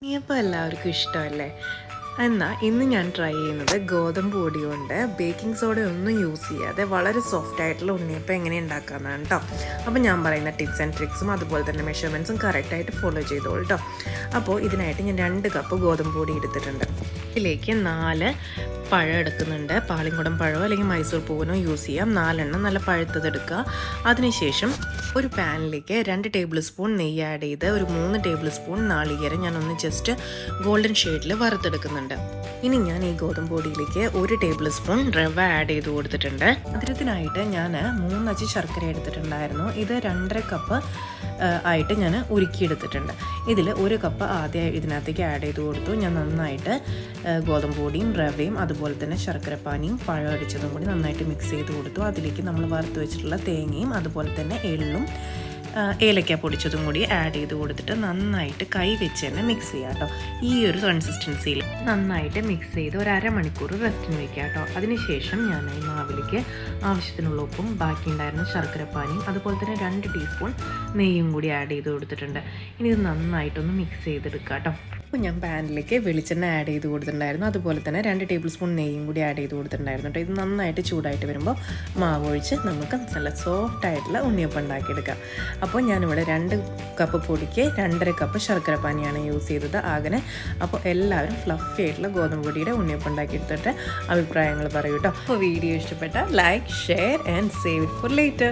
ഉണ്ണിയപ്പം എല്ലാവർക്കും ഇഷ്ടമല്ലേ? എന്നാൽ ഇന്ന് ഞാൻ ട്രൈ ചെയ്യുന്നത് ഗോതമ്പ് പൊടി കൊണ്ട് ബേക്കിംഗ് സോഡ ഒന്നും യൂസ് ചെയ്യാതെ വളരെ സോഫ്റ്റ് ആയിട്ടുള്ള ഉണ്ണിയപ്പം എങ്ങനെ ഉണ്ടാക്കാമെന്നാണ് കേട്ടോ. അപ്പോൾ ഞാൻ പറയുന്ന ടിപ്സ് ആൻഡ് ട്രിക്സും അതുപോലെ തന്നെ മെഷർമെൻറ്റ്സും കറക്റ്റായിട്ട് ഫോളോ ചെയ്തോളൂ കേട്ടോ. അപ്പോൾ ഇതിനായിട്ട് ഞാൻ 2 കപ്പ് ഗോതമ്പ് പൊടി എടുത്തിട്ടുണ്ട്. ഇതിലേക്ക് 4 പഴം എടുക്കുന്നുണ്ട്. പാളിങ്കുടം പഴമോ അല്ലെങ്കിൽ മൈസൂർ പൂവനോ യൂസ് ചെയ്യാം. 4 എണ്ണം നല്ല പഴുത്തതെടുക്കുക. അതിനുശേഷം ഒരു പാനിലേക്ക് 2 ടേബിൾ സ്പൂൺ നെയ്യ് ആഡ് ചെയ്ത് ഒരു 3 ടേബിൾ സ്പൂൺ നാളികേരം ഞാനൊന്ന് ജസ്റ്റ് ഗോൾഡൻ ഷെയ്ഡിൽ വറുത്തെടുക്കുന്നുണ്ട്. ഇനി ഞാൻ ഈ ഗോതമ്പ് പൊടിയിലേക്ക് 1 ടേബിൾ സ്പൂൺ റവ ആഡ് ചെയ്ത് കൊടുത്തിട്ടുണ്ട്. മധുരത്തിനായിട്ട് ഞാൻ 3 അച്ച് ശർക്കര എടുത്തിട്ടുണ്ടായിരുന്നു. ഇത് 2.5 കപ്പ് ആയിട്ട് ഞാൻ ഉരുക്കിയെടുത്തിട്ടുണ്ട്. ഇതിൽ 1 കപ്പ് ആദ്യം ഇതിനകത്തേക്ക് ആഡ് ചെയ്ത് കൊടുത്തു. ഞാൻ നന്നായിട്ട് ഗോതമ്പ് പൊടിയും റവയും അതുപോലെ തന്നെ ശർക്കരപ്പാനിയും പഴം അടിച്ചതും കൂടി നന്നായിട്ട് മിക്സ് ചെയ്ത് കൊടുത്തു. അതിലേക്ക് നമ്മൾ വറുത്ത് വെച്ചിട്ടുള്ള തേങ്ങയും അതുപോലെ തന്നെ എള്ളും ഏലക്ക പൊടിച്ചതും കൂടി ആഡ് ചെയ്ത് കൊടുത്തിട്ട് നന്നായിട്ട് കൈ വെച്ച് തന്നെ മിക്സ് ചെയ്യാം കേട്ടോ. ഈ ഒരു കൺസിസ്റ്റൻസിയിൽ നന്നായിട്ട് മിക്സ് ചെയ്ത് ഒരു അരമണിക്കൂർ റെസ്റ്റിന് വയ്ക്കുക കേട്ടോ. അതിനുശേഷം ഞാൻ ഈ മാവിലേക്ക് ആവശ്യത്തിനുള്ള ഉപ്പും ബാക്കി ഉണ്ടായിരുന്ന ശർക്കരപ്പാനിയും അതുപോലെ തന്നെ 2 ടീസ്പൂൺ നെയ്യും കൂടി ആഡ് ചെയ്ത് കൊടുത്തിട്ടുണ്ട്. ഇനി ഇത് നന്നായിട്ടൊന്ന് മിക്സ് ചെയ്തെടുക്കുക കേട്ടോ. അപ്പോൾ ഞാൻ പാനിലേക്ക് വെളിച്ചെണ്ണ ആഡ് ചെയ്ത് കൊടുത്തിട്ടുണ്ടായിരുന്നു. അതുപോലെ തന്നെ 2 ടേബിൾ സ്പൂൺ നെയ്യും കൂടി ആഡ് ചെയ്ത് കൊടുത്തിട്ടുണ്ടായിരുന്നു കേട്ടോ. ഇത് നന്നായിട്ട് ചൂടായിട്ട് വരുമ്പോൾ മാവ് ഒഴിച്ച് നമുക്ക് നല്ല സോഫ്റ്റ് ആയിട്ടുള്ള ഉണ്ണിയപ്പം ഉണ്ടാക്കിയെടുക്കാം. അപ്പോൾ ഞാനിവിടെ 2 കപ്പ് പൊടിക്ക് 2.5 കപ്പ് ശർക്കരപ്പാനിയാണ് യൂസ് ചെയ്തത് ആകെ. അപ്പോൾ എല്ലാവരും ഫ്ലഫി ആയിട്ടുള്ള ഗോതമ്പ് പൊടിയുടെ ഉണ്ണിയപ്പം ഉണ്ടാക്കിയെടുത്തിട്ട് അഭിപ്രായങ്ങൾ പറയൂ കേട്ടോ. അപ്പോൾ വീഡിയോ ഇഷ്ടപ്പെട്ട like, share and save it for later.